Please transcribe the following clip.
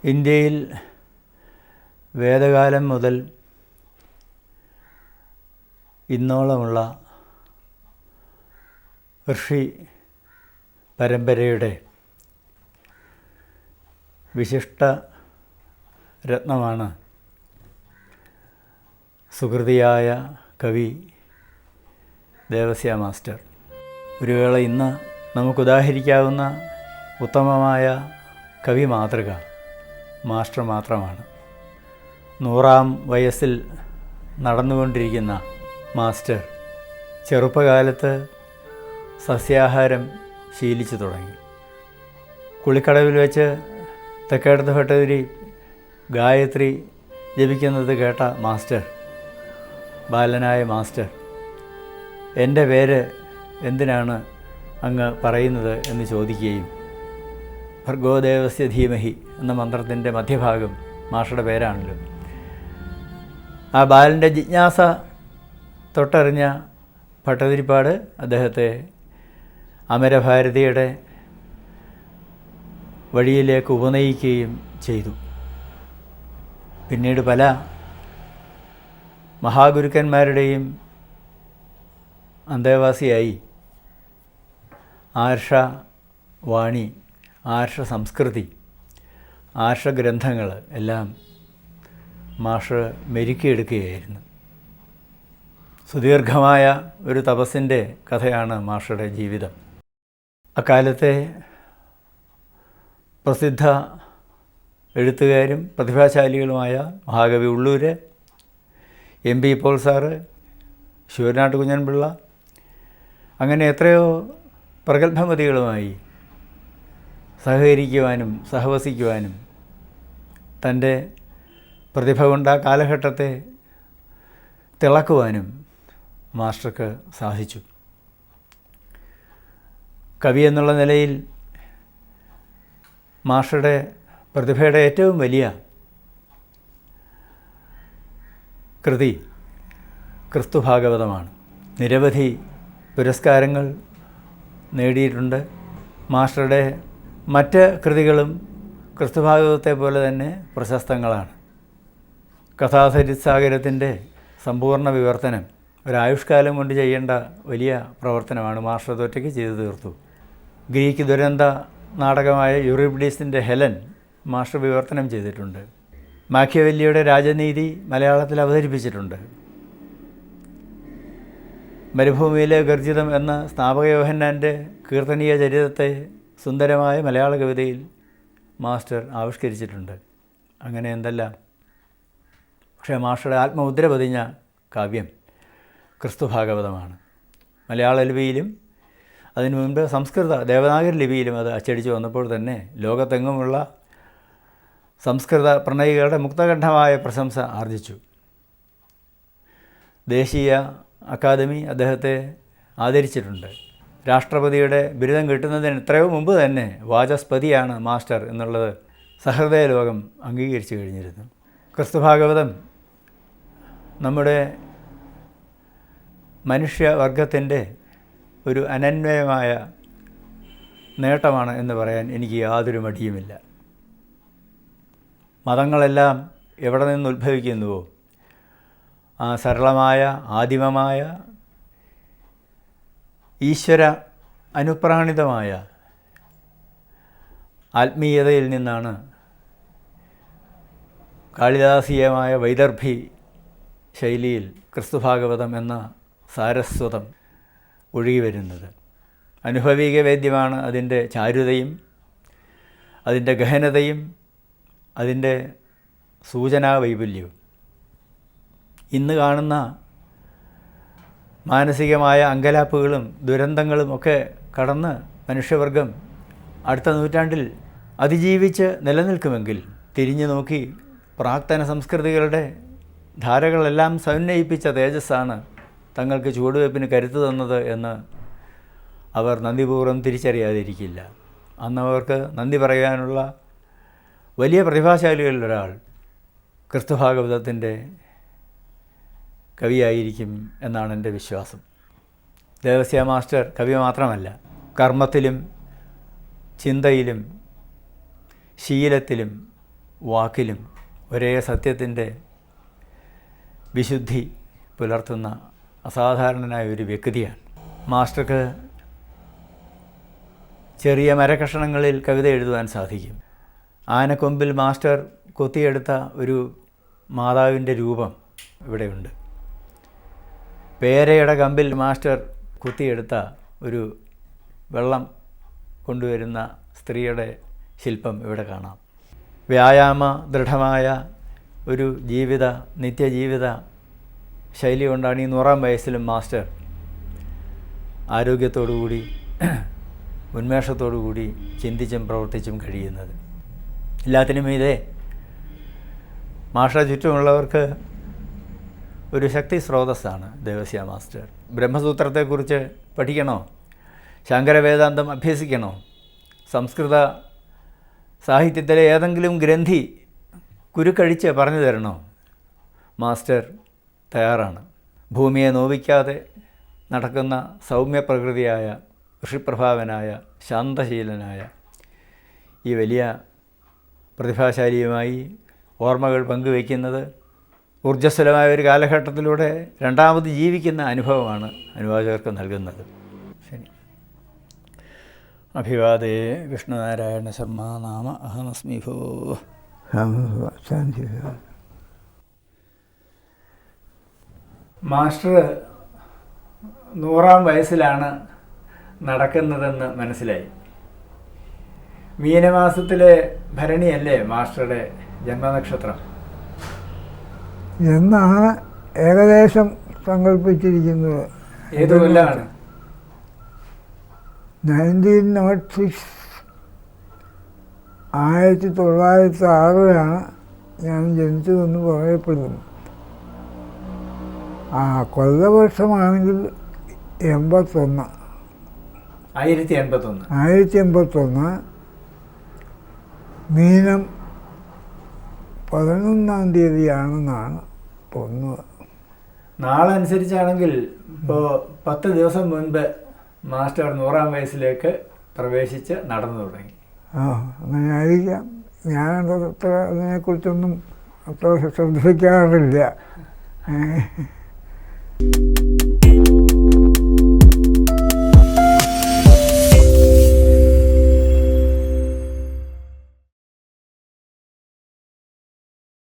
ഇന്ത്യയിൽ വേദകാലം മുതൽ ഇന്നോളമുള്ള ഋഷി പരമ്പരയുടെ വിശിഷ്ട രത്നമാണ് സുഹൃതിയായ കവി ദേവസ്യ മാസ്റ്റർ. ഒരു വേള ഇന്ന് നമുക്കുദാഹരിക്കാവുന്ന ഉത്തമമായ കവി മാതൃക മാസ്റ്റർ മാത്രമാണ്. 100-ാം വയസ്സിൽ നടന്നുകൊണ്ടിരിക്കുന്ന മാസ്റ്റർ ചെറുപ്പകാലത്ത് സസ്യാഹാരം ശീലിച്ചു തുടങ്ങി. കുളിക്കടവിൽ വെച്ച് തെക്കേടത്ത് ഭട്ടതിരി ഗായത്രി ജപിക്കുന്നത് കേട്ട മാസ്റ്റർ, ബാലനായ മാസ്റ്റർ, എൻ്റെ പേര് എന്തിനാണ് അങ്ങ് പറയുന്നത് എന്ന് ചോദിക്കുകയും ഭർഗോദേവസ്യ ധീമഹി എന്ന മന്ത്രത്തിൻ്റെ മധ്യഭാഗം മാഷയുടെ പേരാണല്ലോ. ആ ബാലൻ്റെ ജിജ്ഞാസ തൊട്ടറിഞ്ഞ ഭട്ടതിരിപ്പാട് അദ്ദേഹത്തെ അമരഭാരതിയുടെ വഴിയിലേക്ക് ഉപനയിക്കുകയും ചെയ്തു. പിന്നീട് പല മഹാഗുരുക്കന്മാരുടെയും അന്തേവാസിയായി ആർഷവാണി, ആർഷ സംസ്കൃതി, ആർഷഗ്രന്ഥങ്ങൾ എല്ലാം മാഷ് മെരുക്കിയെടുക്കുകയായിരുന്നു. സുദീർഘമായ ഒരു തപസ്സിൻ്റെ കഥയാണ് മാഷയുടെ ജീവിതം. അക്കാലത്തെ പ്രസിദ്ധ എഴുത്തുകാരും പ്രതിഭാശാലികളുമായ മഹാകവി Ulloor, M P Paul sir, Sooranad Kunjan Pillai, അങ്ങനെ എത്രയോ പ്രഗത്ഭമതികളുമായി സഹകരിക്കുവാനും സഹവസിക്കുവാനും തൻ്റെ പ്രതിഭ കൊണ്ട് ആ കാലഘട്ടത്തെ തിളക്കുവാനും മാസ്റ്റർക്ക് സാധിച്ചു. കവി എന്നുള്ള നിലയിൽ മാസ്റ്ററുടെ പ്രതിഭയുടെ ഏറ്റവും വലിയ കൃതി ക്രിസ്തുഭാഗവതമാണ്. നിരവധി പുരസ്കാരങ്ങൾ നേടിയിട്ടുണ്ട്. മാസ്റ്ററുടെ മറ്റ് കൃതികളും ക്രിസ്തുഭാഗവതത്തെ പോലെ തന്നെ പ്രശസ്തങ്ങളാണ്. കഥാസരിത്സാഗരത്തിൻ്റെ സമ്പൂർണ്ണ വിവർത്തനം ഒരായുഷ്കാലം കൊണ്ട് ചെയ്യേണ്ട വലിയ പ്രവർത്തനമാണ്. മാസ്റ്റർ ഒറ്റയ്ക്ക് ചെയ്തു തീർത്തു. ഗ്രീക്ക് ദുരന്ത നാടകമായ യൂറിപ്പിഡീസിൻ്റെ ഹെലൻ മാസ്റ്റർ വിവർത്തനം ചെയ്തിട്ടുണ്ട്. മാക്കിയവെല്ലിയുടെ രാജനീതി മലയാളത്തിൽ അവതരിപ്പിച്ചിട്ടുണ്ട്. മരുഭൂമിയിലെ ഗർജിതം എന്ന സ്നാപക യോഹന്നാൻ്റെ കീർത്തനീയ ചരിതത്തെ സുന്ദരമായ മലയാള കവിതയിൽ മാസ്റ്റർ ആവിഷ്കരിച്ചിട്ടുണ്ട്. അങ്ങനെ എന്തെല്ലാം. പക്ഷേ മാസ്റ്ററുടെ ആത്മമുദ്ര പതിഞ്ഞ കാവ്യം ക്രിസ്തുഭാഗവതമാണ്. മലയാള ലിപിയിലും അതിനു മുൻപ് സംസ്കൃത ദേവനാഗരി ലിപിയിലും അത് അച്ചടിച്ചു വന്നപ്പോൾ തന്നെ ലോകത്തെങ്ങുമുള്ള സംസ്കൃത പ്രണയികളുടെ മുക്തകണ്ഠമായ പ്രശംസ ആർജിച്ചു. ദേശീയ അക്കാദമി അദ്ദേഹത്തെ ആദരിച്ചിട്ടുണ്ട്. രാഷ്ട്രപതിയുടെ ബിരുദം കിട്ടുന്നതിന് എത്രയോ മുമ്പ് തന്നെ വാചസ്പതിയാണ് മാസ്റ്റർ എന്നുള്ളത് സഹൃദയ ലോകം അംഗീകരിച്ചു കഴിഞ്ഞിരുന്നു. ക്രിസ്തുഭാഗവതം നമ്മുടെ മനുഷ്യവർഗത്തിൻ്റെ ഒരു അനന്വയമായ നേട്ടമാണ് എന്ന് പറയാൻ എനിക്ക് യാതൊരു മടിയുമില്ല. മതങ്ങളെല്ലാം എവിടെ നിന്ന് ഉത്ഭവിക്കുന്നുവോ ആ സരളമായ ആദിമമായ ഈശ്വര അനുപ്രാണിതമായ ആത്മീയതയിൽ നിന്നാണ് കാളിദാസീയമായ വൈദർഭി ശൈലിയിൽ ക്രിസ്തുഭാഗവതം എന്ന സാരസ്വതം ഒഴുകി വരുന്നത്. അനുഭവീക വേദ്യമാണ് അതിൻ്റെ ചാരുതയും അതിൻ്റെ ഗഹനതയും അതിൻ്റെ സൂചനാ വൈപുല്യവും. ഇന്ന് കാണുന്ന മാനസികമായ അങ്കലാപ്പുകളും ദുരന്തങ്ങളും ഒക്കെ കടന്ന് മനുഷ്യവർഗം അടുത്ത നൂറ്റാണ്ടിൽ അതിജീവിച്ച് നിലനിൽക്കുമെങ്കിൽ തിരിഞ്ഞു നോക്കി പ്രാക്തന സംസ്കൃതികളുടെ ധാരകളെല്ലാം സമന്വയിപ്പിച്ച തേജസ്സാണ് തങ്ങൾക്ക് ചുവടുവയ്പ്പിന് കരുത്ത് തന്നത് എന്ന് അവർ നന്ദിപൂർവ്വം തിരിച്ചറിയാതിരിക്കില്ല. അന്നവർക്ക് നന്ദി പറയാനുള്ള വലിയ പ്രതിഭാശാലികളിലൊരാൾ ക്രിസ്തുഭാഗവതത്തിൻ്റെ കവിയായിരിക്കും എന്നാണ് എൻ്റെ വിശ്വാസം. ദേവസ്യ മാസ്റ്റർ കവി മാത്രമല്ല, കർമ്മത്തിലും ചിന്തയിലും ശീലത്തിലും വാക്കിലും ഒരേ സത്യത്തിൻ്റെ വിശുദ്ധി പുലർത്തുന്ന അസാധാരണനായ ഒരു വ്യക്തിയാണ്. മാസ്റ്റർക്ക് ചെറിയ മരകഷണങ്ങളിൽ കവിത എഴുതുവാൻ സാധിക്കും. ആനക്കൊമ്പിൽ മാസ്റ്റർ കൊത്തിയെടുത്ത ഒരു മാതാവിൻ്റെ രൂപം ഇവിടെയുണ്ട്. പേരയുടെ കമ്പിൽ മാസ്റ്റർ കൊത്തിയെടുത്ത ഒരു വെള്ളം കൊണ്ടുവരുന്ന സ്ത്രീയുടെ ശില്പം ഇവിടെ കാണാം. വ്യായാമ ദൃഢമായ ഒരു നിത്യജീവിത ശൈലി കൊണ്ടാണ് ഈ 100-ാം വയസ്സിലും മാസ്റ്റർ ആരോഗ്യത്തോടുകൂടി ഉന്മേഷത്തോടുകൂടി ചിന്തിച്ചും പ്രവർത്തിച്ചും കഴിയുന്നത്. എല്ലാത്തിനും ഇതേ മാസ്റ്റർ ചുറ്റുമുള്ളവർക്ക് ഒരു ശക്തി സ്രോതസ്സാണ് ദേവസ്യ മാസ്റ്റർ. ബ്രഹ്മസൂത്രത്തെക്കുറിച്ച് പഠിക്കണോ, ശങ്കരവേദാന്തം അഭ്യസിക്കണോ, സംസ്കൃത സാഹിത്യത്തിലെ ഏതെങ്കിലും ഗ്രന്ഥി കുരുക്കഴിച്ച് പറഞ്ഞു തരണോ, മാസ്റ്റർ തയ്യാറാണ്. ഭൂമിയെ നോവിക്കാതെ നടക്കുന്ന സൗമ്യപ്രകൃതിയായ ഋഷിപ്രഭാവനായ ശാന്തശീലനായ ഈ വലിയ പ്രതിഭാശാലിയുമായി ഓർമ്മകൾ പങ്കുവയ്ക്കുന്നത് ഊർജ്ജസ്വലമായ ഒരു കാലഘട്ടത്തിലൂടെ രണ്ടാമത് ജീവിക്കുന്ന അനുഭവമാണ് അനുവാചകർക്ക് നൽകുന്നത്. ശരി. അഭിവാദേ വിഷ്ണുനാരായണ ശർമ്മ നാമ അഹമസ്മി ഭോ. മാസ്റ്റർ 100-ാം വയസ്സിലാണ് നടക്കുന്നതെന്ന് മനസ്സിലായി. മീനമാസത്തിലെ ഭരണിയല്ലേ മാസ്റ്ററുടെ ജന്മനക്ഷത്രം എന്നാണ് ഏകദേശം സങ്കല്പിച്ചിരിക്കുന്നത്. ഏത് കൊല്ലാണ്? 1906 1906 ഞാൻ ജനിച്ചതെന്ന് പറയപ്പെടുന്നു. കൊല്ലവർഷമാണെങ്കിൽ 81. 1081 മീനം 11-ാം തീയതിയാണെന്നാണ് തോന്നുന്നത്. നാളനുസരിച്ചാണെങ്കിൽ ഇപ്പോൾ 10 ദിവസം മുൻപ് മാസ്റ്റർ 100-ാം വയസ്സിലേക്ക് പ്രവേശിച്ച് നടന്നു തുടങ്ങി. അങ്ങനെ ആയിരിക്കാം. ഞാൻ അതിനെക്കുറിച്ചൊന്നും അത്ര ശ്രദ്ധിക്കാറില്ല.